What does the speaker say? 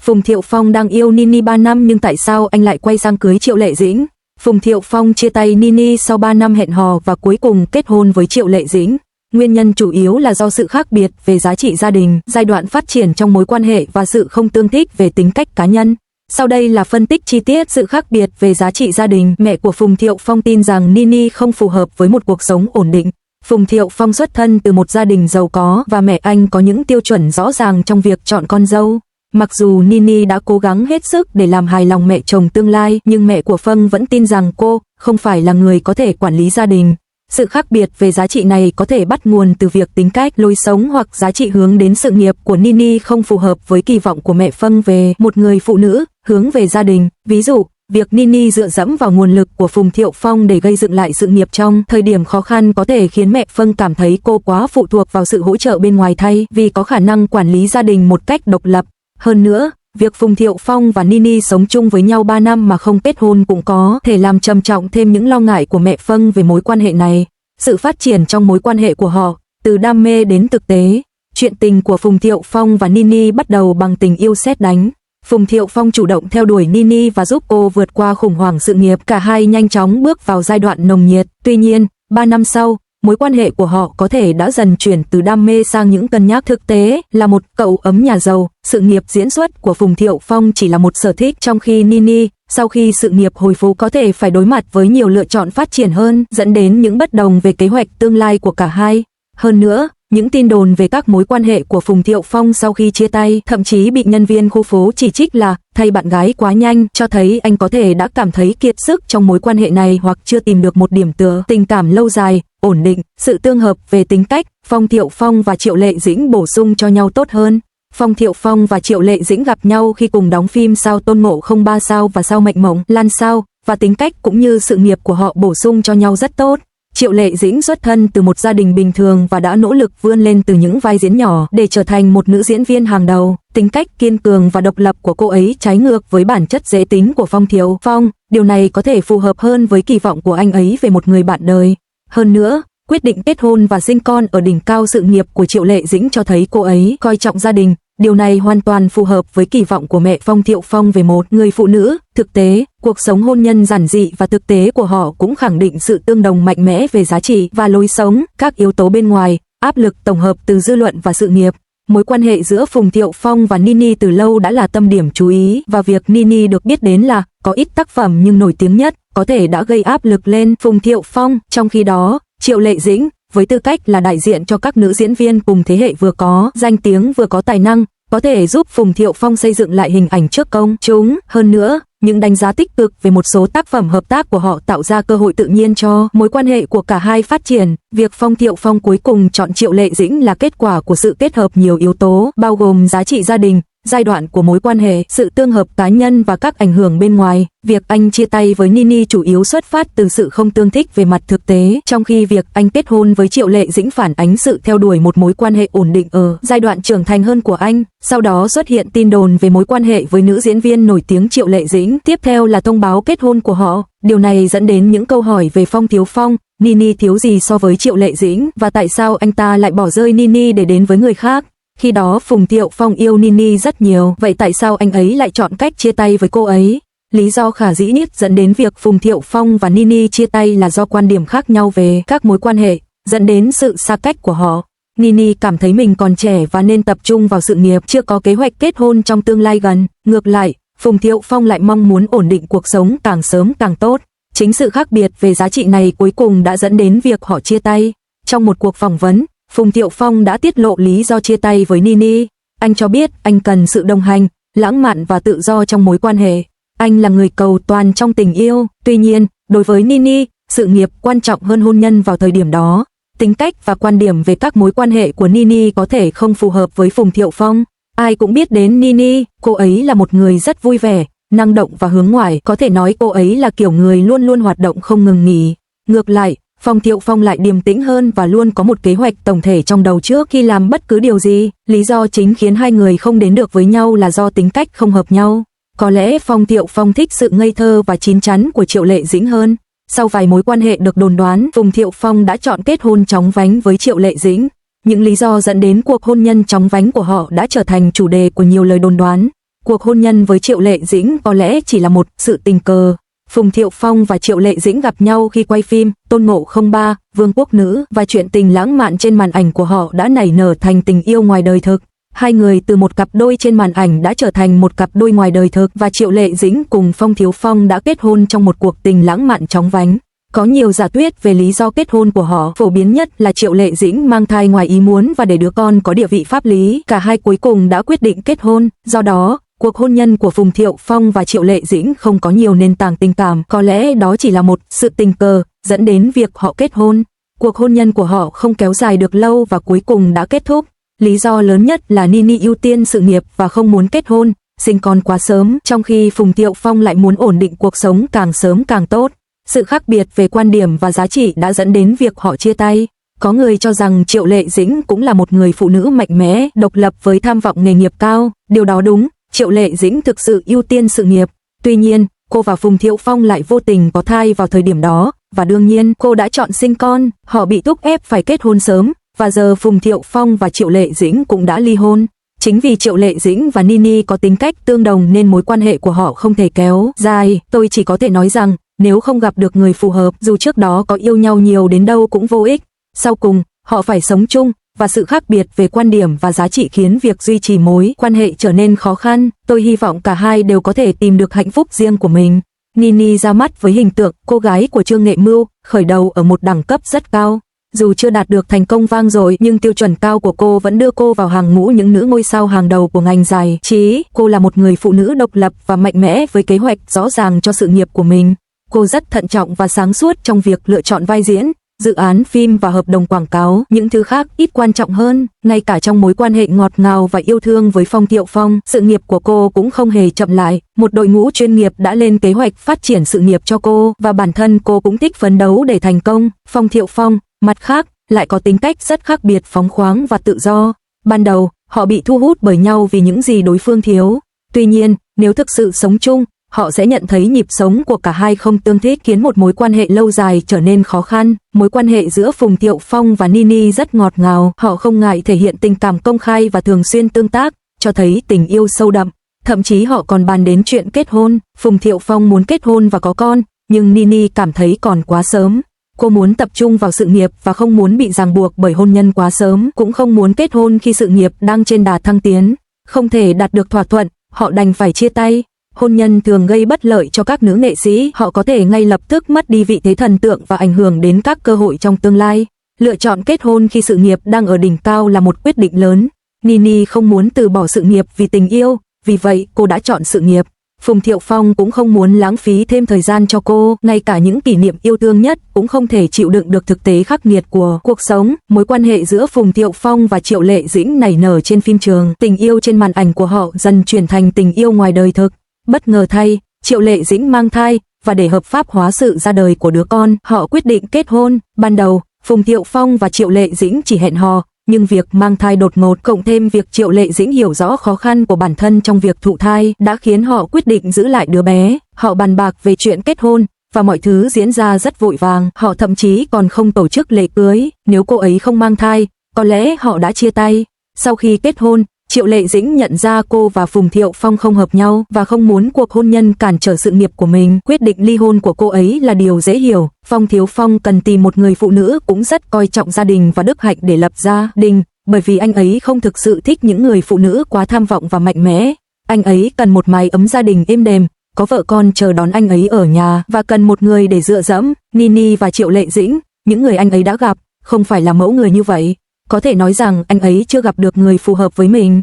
Phùng Thiệu Phong đang yêu Nini 3 năm nhưng tại sao anh lại quay sang cưới Triệu Lệ Dĩnh? Phùng Thiệu Phong chia tay Nini sau 3 năm hẹn hò và cuối cùng kết hôn với Triệu Lệ Dĩnh. Nguyên nhân chủ yếu là do sự khác biệt về giá trị gia đình, giai đoạn phát triển trong mối quan hệ và sự không tương thích về tính cách cá nhân. Sau đây là phân tích chi tiết sự khác biệt về giá trị gia đình. Mẹ của Phùng Thiệu Phong tin rằng Nini không phù hợp với một cuộc sống ổn định. Phùng Thiệu Phong xuất thân từ một gia đình giàu có và mẹ anh có những tiêu chuẩn rõ ràng trong việc chọn con dâu. Mặc dù Nini đã cố gắng hết sức để làm hài lòng mẹ chồng tương lai, nhưng mẹ của Phong vẫn tin rằng cô không phải là người có thể quản lý gia đình. Sự khác biệt về giá trị này có thể bắt nguồn từ việc tính cách, lối sống hoặc giá trị hướng đến sự nghiệp của Nini không phù hợp với kỳ vọng của mẹ Phong về một người phụ nữ hướng về gia đình. Ví dụ, việc Nini dựa dẫm vào nguồn lực của Phùng Thiệu Phong để gây dựng lại sự nghiệp trong thời điểm khó khăn có thể khiến mẹ Phong cảm thấy cô quá phụ thuộc vào sự hỗ trợ bên ngoài thay vì có khả năng quản lý gia đình một cách độc lập. Hơn nữa, việc Phùng Thiệu Phong và Nini sống chung với nhau 3 năm mà không kết hôn cũng có thể làm trầm trọng thêm những lo ngại của mẹ Phong về mối quan hệ này. Sự phát triển trong mối quan hệ của họ, từ đam mê đến thực tế. Chuyện tình của Phùng Thiệu Phong và Nini bắt đầu bằng tình yêu sét đánh. Phùng Thiệu Phong chủ động theo đuổi Nini và giúp cô vượt qua khủng hoảng sự nghiệp. Cả hai nhanh chóng bước vào giai đoạn nồng nhiệt. Tuy nhiên, 3 năm sau, mối quan hệ của họ có thể đã dần chuyển từ đam mê sang những cân nhắc thực tế. Là một cậu ấm nhà giàu, sự nghiệp diễn xuất của Phùng Thiệu Phong chỉ là một sở thích, trong khi Nini, sau khi sự nghiệp hồi phục có thể phải đối mặt với nhiều lựa chọn phát triển hơn, dẫn đến những bất đồng về kế hoạch tương lai của cả hai. Hơn nữa, những tin đồn về các mối quan hệ của Phùng Thiệu Phong sau khi chia tay, thậm chí bị nhân viên khu phố chỉ trích là thay bạn gái quá nhanh, cho thấy anh có thể đã cảm thấy kiệt sức trong mối quan hệ này hoặc chưa tìm được một điểm tựa tình cảm lâu dài, ổn định. Sự tương hợp về tính cách, Phùng Thiệu Phong và Triệu Lệ Dĩnh bổ sung cho nhau tốt hơn. Phùng Thiệu Phong và Triệu Lệ Dĩnh gặp nhau khi cùng đóng phim Sao Tôn Ngộ Không 3 sao và Sao Mệnh Mộng Lan sao, và tính cách cũng như sự nghiệp của họ bổ sung cho nhau rất tốt. Triệu Lệ Dĩnh xuất thân từ một gia đình bình thường và đã nỗ lực vươn lên từ những vai diễn nhỏ để trở thành một nữ diễn viên hàng đầu. Tính cách kiên cường và độc lập của cô ấy trái ngược với bản chất dễ tính của Phùng Thiệu Phong. Điều này có thể phù hợp hơn với kỳ vọng của anh ấy về một người bạn đời. Hơn nữa, quyết định kết hôn và sinh con ở đỉnh cao sự nghiệp của Triệu Lệ Dĩnh cho thấy cô ấy coi trọng gia đình. Điều này hoàn toàn phù hợp với kỳ vọng của mẹ Phùng Thiệu Phong về một người phụ nữ. Thực tế, cuộc sống hôn nhân giản dị và thực tế của họ cũng khẳng định sự tương đồng mạnh mẽ về giá trị và lối sống. Các yếu tố bên ngoài, áp lực tổng hợp từ dư luận và sự nghiệp. Mối quan hệ giữa Phùng Thiệu Phong và Nini từ lâu đã là tâm điểm chú ý, và việc Nini được biết đến là có ít tác phẩm nhưng nổi tiếng nhất có thể đã gây áp lực lên Phùng Thiệu Phong. Trong khi đó, Triệu Lệ Dĩnh, với tư cách là đại diện cho các nữ diễn viên cùng thế hệ vừa có danh tiếng vừa có tài năng, có thể giúp Phùng Thiệu Phong xây dựng lại hình ảnh trước công chúng. Hơn nữa, những đánh giá tích cực về một số tác phẩm hợp tác của họ tạo ra cơ hội tự nhiên cho mối quan hệ của cả hai phát triển. Việc Phùng Thiệu Phong cuối cùng chọn Triệu Lệ Dĩnh là kết quả của sự kết hợp nhiều yếu tố, bao gồm giá trị gia đình, giai đoạn của mối quan hệ, sự tương hợp cá nhân và các ảnh hưởng bên ngoài. Việc anh chia tay với Nini chủ yếu xuất phát từ sự không tương thích về mặt thực tế, trong khi việc anh kết hôn với Triệu Lệ Dĩnh phản ánh sự theo đuổi một mối quan hệ ổn định ở giai đoạn trưởng thành hơn của anh. Sau đó xuất hiện tin đồn về mối quan hệ với nữ diễn viên nổi tiếng Triệu Lệ Dĩnh, tiếp theo là thông báo kết hôn của họ. Điều này dẫn đến những câu hỏi về Phùng Thiệu Phong, Nini thiếu gì so với Triệu Lệ Dĩnh và tại sao anh ta lại bỏ rơi Nini để đến với người khác. Khi đó Phùng Thiệu Phong yêu Nini rất nhiều, vậy tại sao anh ấy lại chọn cách chia tay với cô ấy? Lý do khả dĩ nhất dẫn đến việc Phùng Thiệu Phong và Nini chia tay là do quan điểm khác nhau về các mối quan hệ, dẫn đến sự xa cách của họ. Nini cảm thấy mình còn trẻ và nên tập trung vào sự nghiệp, chưa có kế hoạch kết hôn trong tương lai gần. Ngược lại, Phùng Thiệu Phong lại mong muốn ổn định cuộc sống càng sớm càng tốt. Chính sự khác biệt về giá trị này cuối cùng đã dẫn đến việc họ chia tay. Trong một cuộc phỏng vấn, Phùng Thiệu Phong đã tiết lộ lý do chia tay với Nini. Anh cho biết anh cần sự đồng hành, lãng mạn và tự do trong mối quan hệ. Anh là người cầu toàn trong tình yêu. Tuy nhiên, đối với Nini, sự nghiệp quan trọng hơn hôn nhân vào thời điểm đó. Tính cách và quan điểm về các mối quan hệ của Nini có thể không phù hợp với Phùng Thiệu Phong. Ai cũng biết đến Nini, cô ấy là một người rất vui vẻ, năng động và hướng ngoại. Có thể nói cô ấy là kiểu người luôn luôn hoạt động không ngừng nghỉ. Ngược lại, Phùng Thiệu Phong lại điềm tĩnh hơn và luôn có một kế hoạch tổng thể trong đầu trước khi làm bất cứ điều gì. Lý do chính khiến hai người không đến được với nhau là do tính cách không hợp nhau. Có lẽ Phùng Thiệu Phong thích sự ngây thơ và chín chắn của Triệu Lệ Dĩnh hơn. Sau vài mối quan hệ được đồn đoán, Phùng Thiệu Phong đã chọn kết hôn chóng vánh với Triệu Lệ Dĩnh. Những lý do dẫn đến cuộc hôn nhân chóng vánh của họ đã trở thành chủ đề của nhiều lời đồn đoán. Cuộc hôn nhân với Triệu Lệ Dĩnh có lẽ chỉ là một sự tình cờ. Phùng Thiệu Phong và Triệu Lệ Dĩnh gặp nhau khi quay phim Tôn Ngộ không 3, Vương quốc nữ, và chuyện tình lãng mạn trên màn ảnh của họ đã nảy nở thành tình yêu ngoài đời thực. Hai người từ một cặp đôi trên màn ảnh đã trở thành một cặp đôi ngoài đời thực, và Triệu Lệ Dĩnh cùng Phong Thiếu Phong đã kết hôn trong một cuộc tình lãng mạn chóng vánh. Có nhiều giả thuyết về lý do kết hôn của họ, phổ biến nhất là Triệu Lệ Dĩnh mang thai ngoài ý muốn và để đứa con có địa vị pháp lý. Cả hai cuối cùng đã quyết định kết hôn, do đó cuộc hôn nhân của Phùng Thiệu Phong và Triệu Lệ Dĩnh không có nhiều nền tảng tình cảm, có lẽ đó chỉ là một sự tình cờ dẫn đến việc họ kết hôn. Cuộc hôn nhân của họ không kéo dài được lâu và cuối cùng đã kết thúc. Lý do lớn nhất là Nini ưu tiên sự nghiệp và không muốn kết hôn, sinh con quá sớm, trong khi Phùng Thiệu Phong lại muốn ổn định cuộc sống càng sớm càng tốt. Sự khác biệt về quan điểm và giá trị đã dẫn đến việc họ chia tay. Có người cho rằng Triệu Lệ Dĩnh cũng là một người phụ nữ mạnh mẽ, độc lập với tham vọng nghề nghiệp cao. Điều đó đúng, Triệu Lệ Dĩnh thực sự ưu tiên sự nghiệp. Tuy nhiên, cô và Phùng Thiệu Phong lại vô tình có thai vào thời điểm đó, và đương nhiên cô đã chọn sinh con. Họ bị thúc ép phải kết hôn sớm, và giờ Phùng Thiệu Phong và Triệu Lệ Dĩnh cũng đã ly hôn. Chính vì Triệu Lệ Dĩnh và Nini có tính cách tương đồng nên mối quan hệ của họ không thể kéo dài. Tôi chỉ có thể nói rằng, nếu không gặp được người phù hợp, dù trước đó có yêu nhau nhiều đến đâu cũng vô ích. Sau cùng, họ phải sống chung, và sự khác biệt về quan điểm và giá trị khiến việc duy trì mối quan hệ trở nên khó khăn. Tôi hy vọng cả hai đều có thể tìm được hạnh phúc riêng của mình. Nini ra mắt với hình tượng cô gái của Trương Nghệ Mưu, khởi đầu ở một đẳng cấp rất cao. Dù chưa đạt được thành công vang dội nhưng tiêu chuẩn cao của cô vẫn đưa cô vào hàng ngũ những nữ ngôi sao hàng đầu của ngành giải trí. Cô là một người phụ nữ độc lập và mạnh mẽ với kế hoạch rõ ràng cho sự nghiệp của mình. Cô rất thận trọng và sáng suốt trong việc lựa chọn vai diễn, dự án phim và hợp đồng quảng cáo. Những thứ khác ít quan trọng hơn. Ngay cả trong mối quan hệ ngọt ngào và yêu thương với Phong Thiệu Phong, sự nghiệp của cô cũng không hề chậm lại. Một đội ngũ chuyên nghiệp đã lên kế hoạch phát triển sự nghiệp cho cô, và bản thân cô cũng thích phấn đấu để thành công. Phong Thiệu Phong, mặt khác, lại có tính cách rất khác biệt, phóng khoáng và tự do. Ban đầu, họ bị thu hút bởi nhau vì những gì đối phương thiếu. Tuy nhiên, nếu thực sự sống chung, họ sẽ nhận thấy nhịp sống của cả hai không tương thích, khiến một mối quan hệ lâu dài trở nên khó khăn. Mối quan hệ giữa Phùng Thiệu Phong và Nini rất ngọt ngào, họ không ngại thể hiện tình cảm công khai và thường xuyên tương tác, cho thấy tình yêu sâu đậm. Thậm chí họ còn bàn đến chuyện kết hôn. Phùng Thiệu Phong muốn kết hôn và có con, nhưng Nini cảm thấy còn quá sớm. Cô muốn tập trung vào sự nghiệp và không muốn bị ràng buộc bởi hôn nhân quá sớm, cũng không muốn kết hôn khi sự nghiệp đang trên đà thăng tiến. Không thể đạt được thỏa thuận, họ đành phải chia tay. Hôn nhân thường gây bất lợi cho các nữ nghệ sĩ, họ có thể ngay lập tức mất đi vị thế thần tượng và ảnh hưởng đến các cơ hội trong tương lai. Lựa chọn kết hôn khi sự nghiệp đang ở đỉnh cao là một quyết định lớn. Nini không muốn từ bỏ sự nghiệp vì tình yêu, vì vậy cô đã chọn sự nghiệp. Phùng Thiệu Phong cũng không muốn lãng phí thêm thời gian cho cô, ngay cả những kỷ niệm yêu thương nhất cũng không thể chịu đựng được thực tế khắc nghiệt của cuộc sống. Mối quan hệ giữa Phùng Thiệu Phong và Triệu Lệ Dĩnh nảy nở trên phim trường, tình yêu trên màn ảnh của họ dần chuyển thành tình yêu ngoài đời thực. Bất ngờ thay, Triệu Lệ Dĩnh mang thai, và để hợp pháp hóa sự ra đời của đứa con, họ quyết định kết hôn. Ban đầu, Phùng Thiệu Phong và Triệu Lệ Dĩnh chỉ hẹn hò, nhưng việc mang thai đột ngột cộng thêm việc Triệu Lệ Dĩnh hiểu rõ khó khăn của bản thân trong việc thụ thai đã khiến họ quyết định giữ lại đứa bé. Họ bàn bạc về chuyện kết hôn, và mọi thứ diễn ra rất vội vàng. Họ thậm chí còn không tổ chức lễ cưới. Nếu cô ấy không mang thai, có lẽ họ đã chia tay. Sau khi kết hôn, Triệu Lệ Dĩnh nhận ra cô và Phùng Thiệu Phong không hợp nhau và không muốn cuộc hôn nhân cản trở sự nghiệp của mình. Quyết định ly hôn của cô ấy là điều dễ hiểu. Phong Thiếu Phong cần tìm một người phụ nữ cũng rất coi trọng gia đình và đức hạnh để lập gia đình, bởi vì anh ấy không thực sự thích những người phụ nữ quá tham vọng và mạnh mẽ. Anh ấy cần một mái ấm gia đình êm đềm, có vợ con chờ đón anh ấy ở nhà, và cần một người để dựa dẫm. Nini và Triệu Lệ Dĩnh, những người anh ấy đã gặp, không phải là mẫu người như vậy. Có thể nói rằng anh ấy chưa gặp được người phù hợp với mình.